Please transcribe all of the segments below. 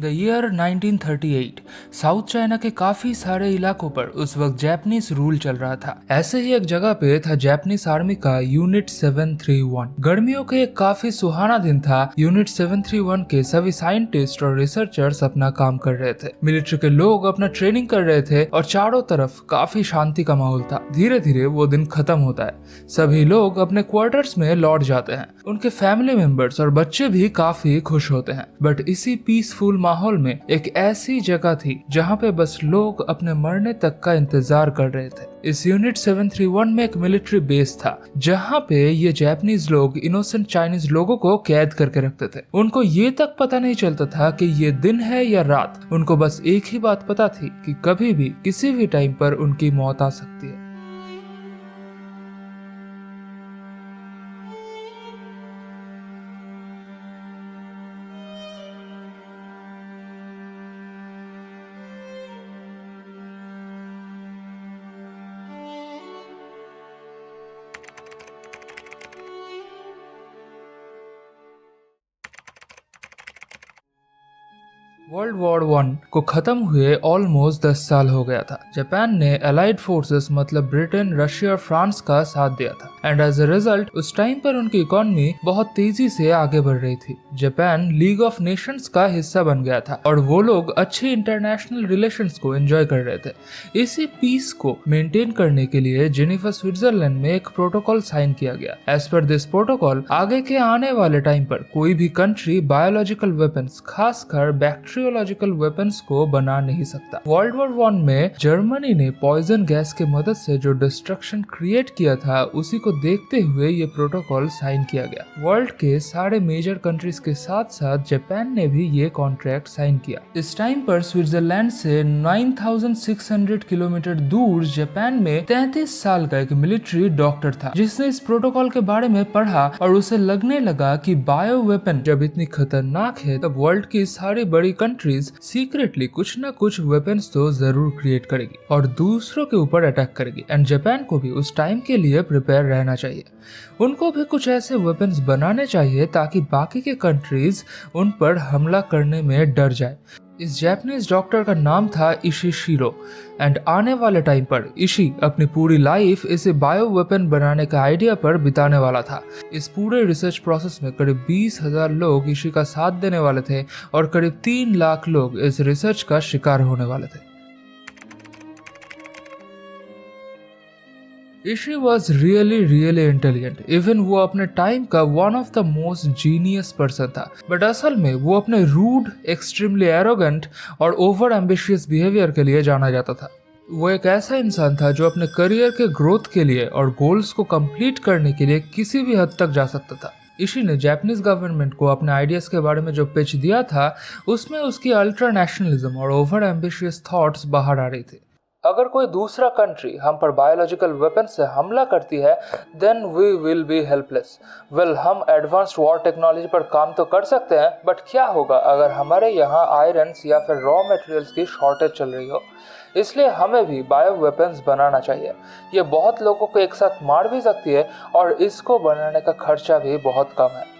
The year 1938 south China के काफी सारे इलाकों पर उस वक्त जापानीज रूल चल रहा था। ऐसे ही एक जगह पे था जापानीज आर्मी का यूनिट 731। गर्मियों के एक काफी सुहाना दिन था। यूनिट 731 के सभी साइंटिस्ट और रिसर्चर्स अपना काम कर रहे थे। मिलिट्री के लोग अपना ट्रेनिंग कर रहे थे और चारों तरफ काफी शांति का माहौल था। धीरे धीरे वो दिन खत्म होता है। सभी लोग अपने क्वार्टर्स में लौट जाते हैं। उनके फैमिली मेंबर्स और बच्चे भी काफी खुश होते हैं। बट इसी पीसफुल माहौल में एक ऐसी जगह थी जहाँ पे बस लोग अपने मरने तक का इंतजार कर रहे थे। इस यूनिट 731 में एक मिलिट्री बेस था जहाँ पे ये जापानीज लोग इनोसेंट चाइनीज लोगों को कैद करके रखते थे। उनको ये तक पता नहीं चलता था कि ये दिन है या रात। उनको बस एक ही बात पता थी कि कभी भी किसी भी टाइम पर उनकी मौत आ सकती है। वर्ल्ड वॉर 1 को खत्म हुए ऑलमोस्ट 10 साल हो गया था। जापान ने अलाइड फोर्सेस मतलब ब्रिटेन, रशिया और फ्रांस का साथ दिया था एंड एज अ रिजल्ट उस टाइम पर उनकी इकोनॉमी बहुत तेजी से आगे बढ़ रही थी। जापान लीग ऑफ नेशंस का हिस्सा बन गया था और वो लोग अच्छे इंटरनेशनल रिलेशंस को एंजॉय कर रहे थे। इसी पीस को मेंटेन करने के लिए जेनेवा स्विट्जरलैंड में एक प्रोटोकॉल साइन किया गया। एज पर दिस प्रोटोकॉल आगे के आने वाले टाइम पर कोई भी कंट्री बायोलॉजिकल वेपन्स खासकर बैक्टीरियोलॉजिकल वेपन्स को बना नहीं सकता। वर्ल्ड वॉर 1 में जर्मनी ने पॉइजन गैस के मदद से जो डिस्ट्रक्शन क्रिएट किया था उसी को देखते हुए ये प्रोटोकॉल साइन किया गया। वर्ल्ड के सारे मेजर कंट्रीज के साथ साथ जापान ने भी ये कॉन्ट्रैक्ट साइन किया। इस टाइम पर स्विट्जरलैंड से 9600 किलोमीटर दूर जापान में 33 साल का एक मिलिट्री डॉक्टर था जिसने इस प्रोटोकॉल के बारे में पढ़ा और उसे लगने लगा कि बायो वेपन जब इतनी खतरनाक है तब वर्ल्ड की सारी बड़ी कंट्रीज सीक्रेटली कुछ ना कुछ वेपन्स तो जरूर क्रिएट करेगी और दूसरों के ऊपर अटैक करेगी एंड जापान को भी उस टाइम के लिए प्रिपेयर रहना चाहिए। उनको भी कुछ ऐसे वेपन्स बनाने चाहिए ताकि बाकी के कंट्रीज उन पर हमला करने में डर जाए। इस जापानीज डॉक्टर का नाम था इशी शिरो एंड आने वाले टाइम पर इशी अपनी पूरी लाइफ इसे बायो वेपन बनाने का आइडिया पर बिताने वाला था। इस पूरे रिसर्च प्रोसेस में करीब 20,000 लोग इशी का साथ देने वाले थे और करीब 3 लाख लोग इस रिसर्च का शिकार होने वाले थे। Ishi was really intelligent. Even वो अपने टाइम का one of the most genius person था। बट असल में वो अपने रूड, एक्सट्रीमली एरोगेंट और ओवर एम्बिशियस बिहेवियर के लिए जाना जाता था। वो एक ऐसा इंसान था जो अपने करियर के ग्रोथ के लिए और गोल्स को कंप्लीट करने के लिए किसी भी हद तक जा सकता था। इशी ने जापानीज गवर्नमेंट को अपने आइडियाज के बारे में जो पिच दिया था उसमें उसकी अल्ट्रा नेशनलिज्म और ओवर एम्बिशियस थॉट्स बाहर आ रही थी। अगर कोई दूसरा कंट्री हम पर बायोलॉजिकल वेपन से हमला करती है then we will be helpless. Well, हम एडवांस्ड वॉर टेक्नोलॉजी पर काम तो कर सकते हैं बट क्या होगा अगर हमारे यहाँ आयरन्स या फिर रॉ मटेरियल्स की शॉर्टेज चल रही हो। इसलिए हमें भी बायो वेपन्स बनाना चाहिए। ये बहुत लोगों को एक साथ मार भी सकती है और इसको बनाने का खर्चा भी बहुत कम है।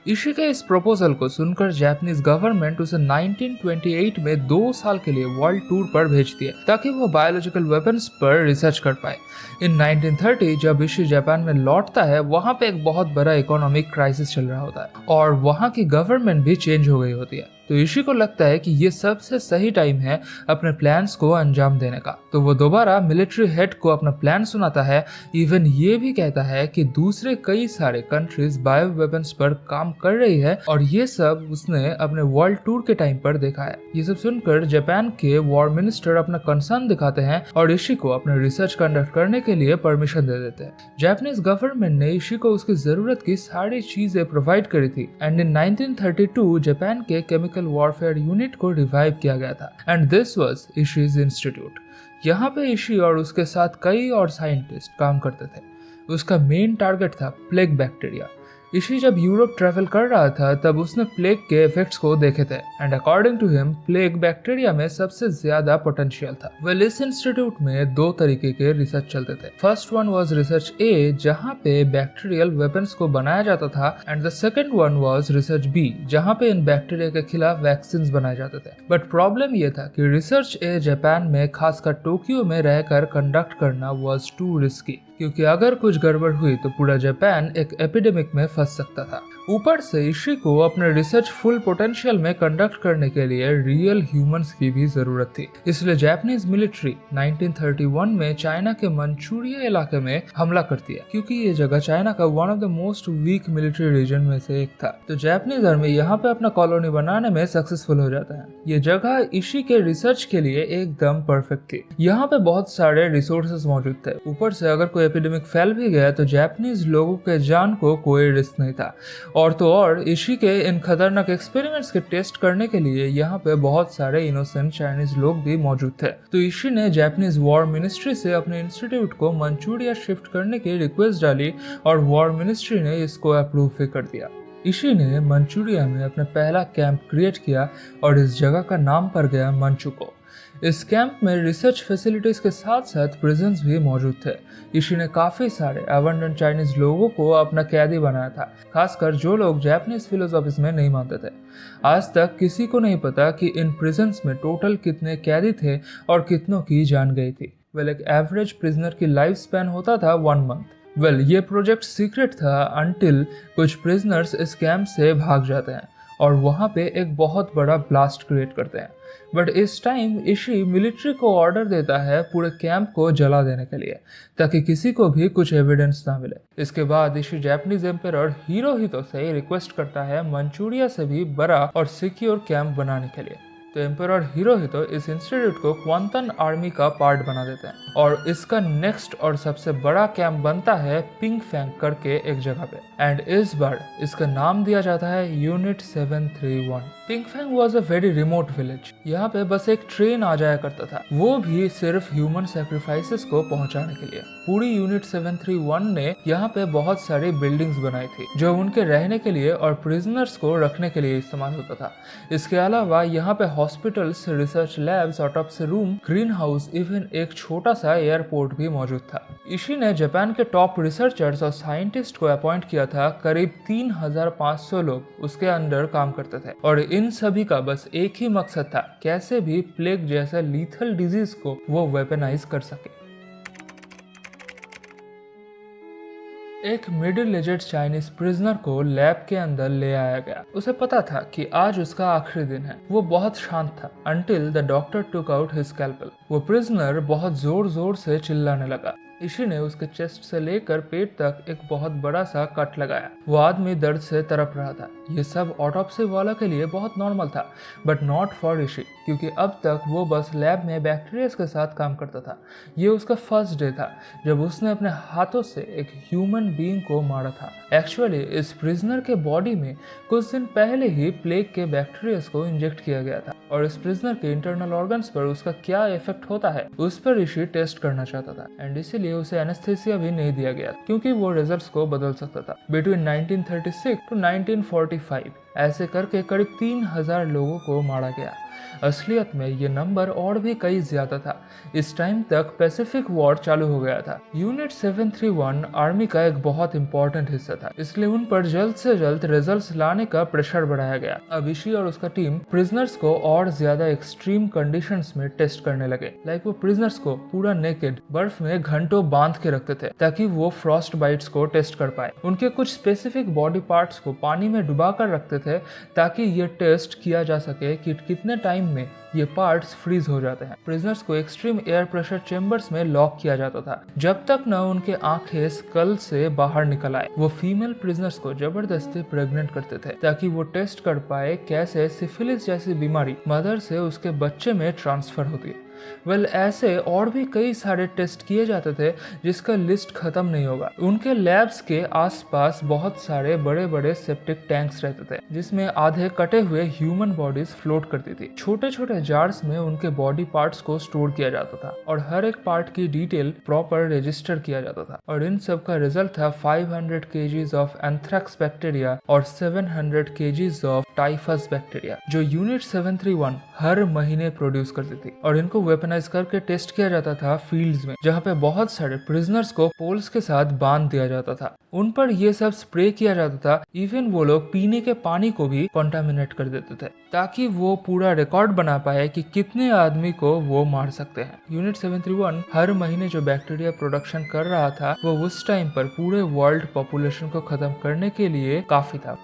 इशी के इस प्रपोजल को सुनकर जापानीज गवर्नमेंट उसे 1928 में 2 साल के लिए वर्ल्ड टूर पर भेज दिया ताकि वो बायोलॉजिकल वेपन्स पर रिसर्च कर पाए। इन 1930 जब इशी जापान में लौटता है वहाँ पे एक बहुत बड़ा इकोनॉमिक क्राइसिस चल रहा होता है और वहाँ की गवर्नमेंट भी चेंज हो गई होती है। तो इशी को लगता है कि ये सबसे सही टाइम है अपने प्लान्स को अंजाम देने का। तो वो दोबारा मिलिट्री हेड को अपना प्लान सुनाता है। इवन ये भी कहता है कि दूसरे कई सारे कंट्रीज बायो वेपन्स पर काम कर रही है और ये सब उसने अपने वर्ल्ड टूर के टाइम पर देखा है। ये सब सुनकर जापान के वॉर मिनिस्टर अपना कंसर्न दिखाते हैं और इशी को अपना रिसर्च कंडक्ट करने के लिए परमिशन दे देते हैं। जापानीज गवर्नमेंट ने इशी को उसकी जरूरत की सारी चीजें प्रोवाइड करी थी एंड इन 1932 जापान के केमिकल वॉरफेयर यूनिट को रिवाइव किया गया था एंड दिस वाज इशीज इंस्टीट्यूट। यहाँ पे इशी और उसके साथ कई और साइंटिस्ट काम करते थे। उसका मेन टारगेट था प्लेग बैक्टीरिया। इशी जब यूरोप ट्रैवल कर रहा था तब उसने प्लेग के इफेक्ट्स को देखे थे and according to him plague bacteria में सबसे ज्यादा पोटेंशियल था। वेल इस इंस्टीट्यूट में दो तरीके के रिसर्च चलते थे। First one was research A जहाँ पे बैक्टीरियल वेपन्स को बनाया जाता था and the second one was research B जहाँ पे इन बैक्टीरिया के खिलाफ वैक्सीन बनाए जाते थे। बट प्रॉब्लम ये था कि रिसर्च ए जापान में खासकर टोक्यो में रहकर कंडक्ट करना वाज टू रिस्की, क्योंकि अगर कुछ गड़बड़ हुई तो पूरा जापान एक एपिडेमिक में फंस सकता था। ऊपर से इशी को अपने रिसर्च फुल पोटेंशियल में कंडक्ट करने के लिए रियल ह्यूमंस की भी जरूरत थी। इसलिए जापानीज मिलिट्री 1931 में चाइना के मंचूरिया इलाके में हमला करती है, क्योंकि ये जगह चाइना का one of the most weak military region में से एक था। तो जापानीज आर्मी यहाँ पे अपना कॉलोनी बनाने में सक्सेसफुल हो जाता है। ये जगह इशी के रिसर्च के लिए एकदम परफेक्ट थी। यहाँ पे बहुत सारे रिसोर्सेज मौजूद थे। ऊपर से अगर कोई एपिडेमिक फैल भी गया तो जापानीज लोगों के जान को कोई रिस्क नहीं था। और तो और इशी के इन खतरनाक एक्सपेरिमेंट्स के टेस्ट करने के लिए यहाँ पे बहुत सारे इनोसेंट चाइनीज लोग भी मौजूद थे। तो इशी ने जापानीज वॉर मिनिस्ट्री से अपने इंस्टीट्यूट को मंचूरिया शिफ्ट करने की रिक्वेस्ट डाली और वॉर मिनिस्ट्री ने इसको अप्रूव भी कर दिया। इशी ने मंचूरिया में अपना पहला कैंप क्रिएट किया और इस जगह का नाम पड़ गया मंचुको। इस कैंप में रिसर्च फैसिलिटीज के साथ साथ प्रिजन्स भी मौजूद थे। इशी ने काफी सारे अबंडेंट चाइनीज लोगों को अपना कैदी बनाया था, खासकर जो लोग जापानीज फिलोसॉफीज में नहीं मानते थे। आज तक किसी को नहीं पता कि इन प्रिजन्स में टोटल कितने कैदी थे और कितनों की जान गई थी। वेल एक एवरेज प्रिजनर की लाइफ स्पैन होता था 1 मंथ। वेल ये प्रोजेक्ट सीक्रेट था अनटिल कुछ प्रिजनर्स इस कैंप से भाग जाते हैं और वहाँ पे एक बहुत बड़ा ब्लास्ट क्रिएट करते हैं। बट इस टाइम इशी मिलिट्री को ऑर्डर देता है पूरे कैंप को जला देने के लिए, ताकि किसी को भी कुछ एविडेंस ना मिले। इसके बाद इशी जापानीज एम्परर हिरोहितो से रिक्वेस्ट करता है मंचूरिया से भी बड़ा और सिक्योर कैंप बनाने के लिए। तो एम्परर हिरोहितो इस इंस्टीट्यूट को क्वांटन आर्मी का पार्ट बना देते हैं और इसका नेक्स्ट और सबसे बड़ा कैंप बनता है पिंग फैंग करके एक जगह पे एंड इस बार इसका नाम दिया जाता है unit 731। Pingfang was a very remote village. यहाँ पे बस एक ट्रेन आ जाया करता था, वो भी सिर्फ ह्यूमन सैक्रिफाइसेस को पहुंचाने के लिए। पूरी यूनिट 731 ने यहाँ पे बहुत सारी बिल्डिंग्स बनाई थी जो उनके रहने के लिए और प्रिजनर्स को रखने के लिए इस्तेमाल होता था। इसके अलावा यहाँ पे hospitals, research labs, autopsy room, green house, even एक छोटा सा एयरपोर्ट भी मौजूद था। इशी ने जापान के टॉप रिसर्चर्स और साइंटिस्ट को अपॉइंट किया था। करीब 3500 लोग उसके अंडर काम करते थे और इन सभी का बस एक ही मकसद था, कैसे भी प्लेग जैसे लीथल डिजीज को वो वेपनाइज कर सके। एक मिडिल एजेड चाइनीज प्रिजनर को लैब के अंदर ले आया गया। उसे पता था कि आज उसका आखिरी दिन है। वो बहुत शांत था until the doctor took out his scalpel। वो प्रिजनर बहुत जोर जोर से चिल्लाने लगा। इशी ने उसके चेस्ट से लेकर पेट तक एक बहुत बड़ा सा कट लगाया। वो आदमी दर्द से तड़प रहा था। ये सब ऑटोप्सी वाला के लिए बहुत नॉर्मल था, बट नॉट फॉर इशी, क्योंकि अब तक वो बस लैब में बैक्टीरिया के साथ काम करता था। ये उसका फर्स्ट डे था जब उसने अपने हाथों से एक ह्यूमन बीइंग को मारा था। एक्चुअली इस प्रिजनर के बॉडी में कुछ दिन पहले ही प्लेग के बैक्टीरिया को इंजेक्ट किया गया था और इस प्रिजनर के इंटरनल ऑर्गन्स पर उसका क्या इफेक्ट होता है उस पर इशी टेस्ट करना चाहता था एंड इसीलिए उसे एनेस्थीसिया भी नहीं दिया गया, क्योंकि वो रिजल्ट्स को बदल सकता था। बिटवीन 1936 टू 1945 ऐसे करके करीब 3000 लोगों को मारा गया। असलियत में ये नंबर और भी कई ज्यादा था। इस टाइम तक पैसिफिक वॉर चालू हो गया था। यूनिट 731 आर्मी का एक बहुत इंपॉर्टेंट हिस्सा था, इसलिए उन पर जल्द से जल्द रिजल्ट्स लाने का प्रेशर बढ़ाया गया। अब इशी और उसका टीम प्रिजनर्स को और ज्यादा एक्सट्रीम कंडीशंस में टेस्ट करने लगे। लाइक वो प्रिजनर्स को पूरा नेकेड बर्फ में घंटों बांध के रखते थे ताकि वो फ्रॉस्ट बाइट्स को टेस्ट कर पाए। उनके कुछ स्पेसिफिक बॉडी पार्ट्स को पानी में डुबा कर रखते थे ताकि ये टेस्ट किया जा सके कि कितने टाइम में ये पार्ट्स फ्रीज हो जाते हैं। प्रिजनर्स को एक्सट्रीम एयर प्रेशर चेम्बर्स में लॉक किया जाता था जब तक न उनके आंखें स्कल से बाहर निकल आए। वो फीमेल प्रिजनर्स को जबरदस्ती प्रेग्नेंट करते थे ताकि वो टेस्ट कर पाए कैसे सिफिलिस जैसी बीमारी मदर से उसके बच्चे में ट्रांसफर होती है। ऐसे और भी कई सारे टेस्ट किए जाते थे जिसका लिस्ट खत्म नहीं होगा। उनके लैब्स के आसपास बहुत सारे बड़े बड़े सेप्टिक टैंक्स रहते थे जिसमें आधे कटे हुए ह्यूमन बॉडीज फ्लोट करती थी। छोटे छोटे जार्स में उनके बॉडी पार्ट्स को स्टोर किया जाता था और हर एक पार्ट की डिटेल प्रॉपर रजिस्टर किया जाता था। और इन सब का रिजल्ट था 500 kgs ऑफ एंथ्रेक्स बैक्टीरिया और 700 kgs ऑफ टाइफस बैक्टीरिया जो यूनिट 731 हर महीने प्रोड्यूस करती थी। और इनको वेपनाइज करके टेस्ट किया जाता था फील्ड्स में, जहाँ पे बहुत सारे प्रिजनर्स को पोल्स के साथ बांध दिया जाता था। उन पर ये सब स्प्रे किया जाता था। इवन वो लोग पीने के पानी को भी कंटामिनेट कर देते थे ताकि वो पूरा रिकॉर्ड बना पाए कि कितने आदमी को वो मार सकते हैं। यूनिट 731 हर महीने जो बैक्टीरिया प्रोडक्शन कर रहा था वो उस टाइम पर पूरे वर्ल्ड पॉपुलेशन को खत्म करने के लिए काफी था।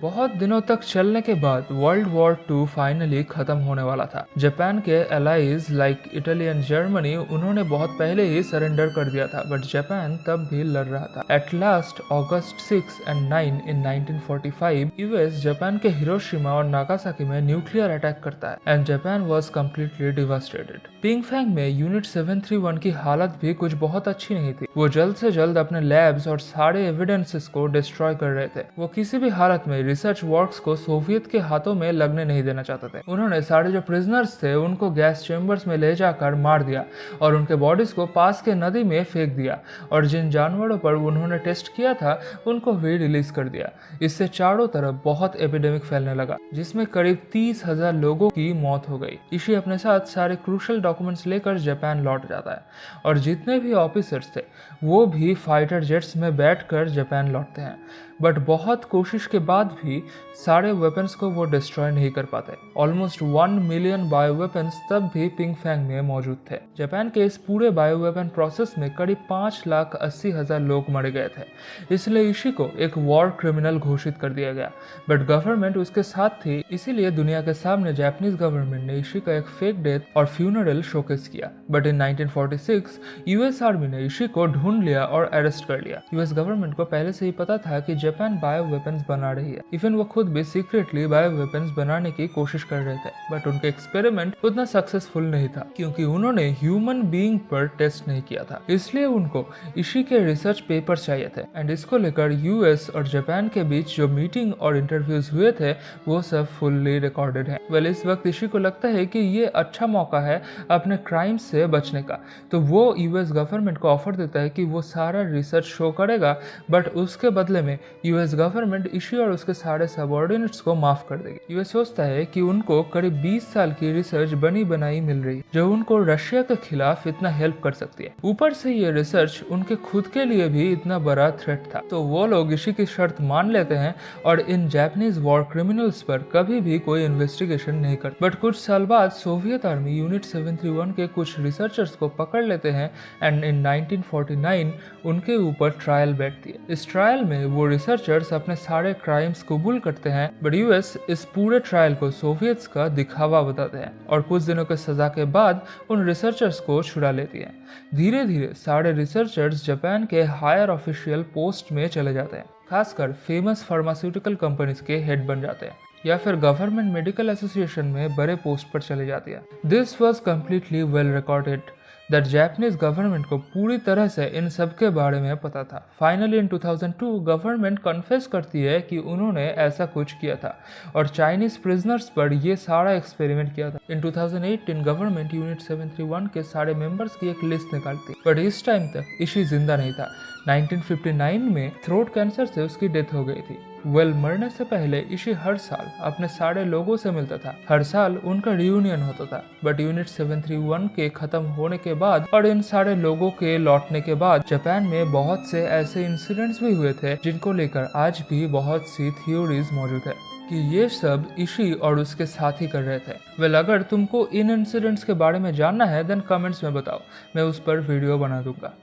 बहुत दिनों तक चलने के बाद वर्ल्ड वॉर 2 फाइनली खत्म होने वाला था। जापान के allies like Italy and Germany उन्होंने बहुत पहले ही सरेंडर कर दिया था, बट जापान तब भी लड़ रहा था। At last August 6 and 9 in 1945 US Japan के हिरोशिमा और नागासाकी में न्यूक्लियर अटैक करता है and Japan was completely devastated. Pingfang में यूनिट 731 की हालत भी कुछ बहुत अच्छी नहीं थी। वो जल्द से जल्द अपने लैब्स और सारे एविडेंसेस को डिस्ट्रॉय कर रहे थे। वो किसी भी हालत में रिसर्च वर्क्स को सोवियत के हाथों में लगने नहीं देना चाहते थे। उन्होंने सारे जो प्रिजनर्स थे उनको गैस चेम्बर्स में ले जाकर मार दिया और उनके बॉडीज को पास के नदी में फेंक दिया और जिन जानवरों पर उन्होंने टेस्ट किया था उनको भी रिलीज कर दिया। इससे चारों तरफ बहुत एपिडेमिक फैलने लगा जिसमें करीब 30,000 लोगों की मौत हो गई। इशी अपने साथ सारे क्रूशल डॉक्यूमेंट्स लेकर जापान लौट जाता है और जितने भी ऑफिसर्स थे वो भी फाइटर जेट्स में बैठकर जापान लौटते हैं। बट बहुत कोशिश के बाद भी सारे वेपन्स को वो डिस्ट्रॉय नहीं कर पाते। ऑलमोस्ट 1 मिलियन बायो वेपन्स तब भी पिंगफैंग में मौजूद थे। जापान के इस पूरे बायो वेपन प्रोसेस में करीब 5,80,000 लोग मर गए थे, इसलिए इशी को एक वॉर क्रिमिनल घोषित कर दिया गया। बट गवर्नमेंट उसके साथ थी, इसीलिए दुनिया के सामने जापानीज गवर्नमेंट ने इशी का एक फेक डेथ और फ्यूनरल शोकेस किया। बट इन 1946 यूएस आर्मी ने इशी को ढूंढ लिया और अरेस्ट कर लिया। यूएस गवर्नमेंट को पहले से ही पता था कि जापान बायो वेपन्स बना रही है। इवन वो खुद भी सीक्रेटली बायो वेपन्स बनाने की कोशिश कर रहे थे, बट उनके एक्सपेरिमेंट उतना सक्सेसफुल नहीं था क्योंकि उन्होंने ह्यूमन बीइंग पर टेस्ट नहीं किया था। इसलिए उनको इशी के रिसर्च पेपर चाहिए थे एंड इसको लेकर यूएस और जापान के बीच जो मीटिंग और इंटरव्यूज हुए थे वो सब फुल्ली रिकॉर्डेड है। इस वक्त इशी को लगता है कि ये अच्छा मौका है अपने क्राइम से बचने का, तो वो यूएस गवर्नमेंट को ऑफर देता है कि वो सारा रिसर्च शो करेगा, बट उसके बदले में यूएस गवर्नमेंट इशी और उसके सारे सबऑर्डिनेट्स को माफ कर देगी। यूएस सोचता है कि उनको करीब 20 साल की रिसर्च बनी बनाई मिल रही है जो उनको रशिया के खिलाफ इतना हेल्प कर सकती है। ऊपर से ये रिसर्च उनके खुद के लिए भी इतना बड़ा थ्रेट था, तो वो लोग इशी की शर्त मान लेते हैं और इन जापानीज वॉर क्रिमिनल्स पर कभी भी कोई इन्वेस्टिगेशन नहीं करते। बट कुछ साल बाद सोवियत आर्मी यूनिट 731 के कुछ रिसर्चर्स को पकड़ लेते हैं एंड इन 1949 उनके ऊपर ट्रायल बैठती है। इस ट्रायल में वो रिसर्चर्स अपने सारे क्राइम्स कबूल करते हैं, बट यूएस इस पूरे ट्रायल को सोवियट्स का दिखावा बताते हैं और कुछ दिनों के सजा के बाद उन रिसर्चर्स को छुड़ा लेती है। धीरे धीरे सारे रिसर्चर्स जापान के हायर ऑफिशियल पोस्ट में चले जाते हैं, खासकर फेमस फार्मास्यूटिकल कंपनीज के हेड बन जाते हैं या फिर गवर्नमेंट मेडिकल एसोसिएशन में बड़े पोस्ट पर चले जाती है। This was completely well recorded that Japanese government को पूरी तरह से इन सब के बारे में पता था। फाइनली इन 2002 गवर्नमेंट कन्फेस करती है कि उन्होंने ऐसा कुछ किया था और चाइनीज प्रिजनर्स पर ये सारा एक्सपेरिमेंट किया था। इन 2018 गवर्नमेंट यूनिट 731 के सारे मेंबर्स की एक लिस्ट निकालती, बट इस टाइम तक इशी जिंदा नहीं था। 1959 में थ्रोट कैंसर से उसकी डेथ हो गई थी। मरने से पहले इशी हर साल अपने सारे लोगों से मिलता था, हर साल उनका रियूनियन होता था। बट यूनिट 731 के खत्म होने के बाद और इन सारे लोगों के लौटने के बाद जापान में बहुत से ऐसे इंसिडेंट्स भी हुए थे जिनको लेकर आज भी बहुत सी थ्योरीज मौजूद है कि ये सब इशी और उसके साथी कर रहे थे। अगर तुमको इन इंसिडेंट्स के बारे में जानना है देन कमेंट्स में बताओ, मैं उस पर वीडियो बना दूंगा।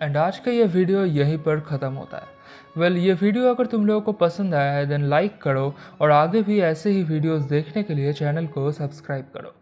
एंड आज का ये वीडियो यहीं पर ख़त्म होता है। ये वीडियो अगर तुम लोगों को पसंद आया है देन लाइक करो और आगे भी ऐसे ही वीडियोस देखने के लिए चैनल को सब्सक्राइब करो।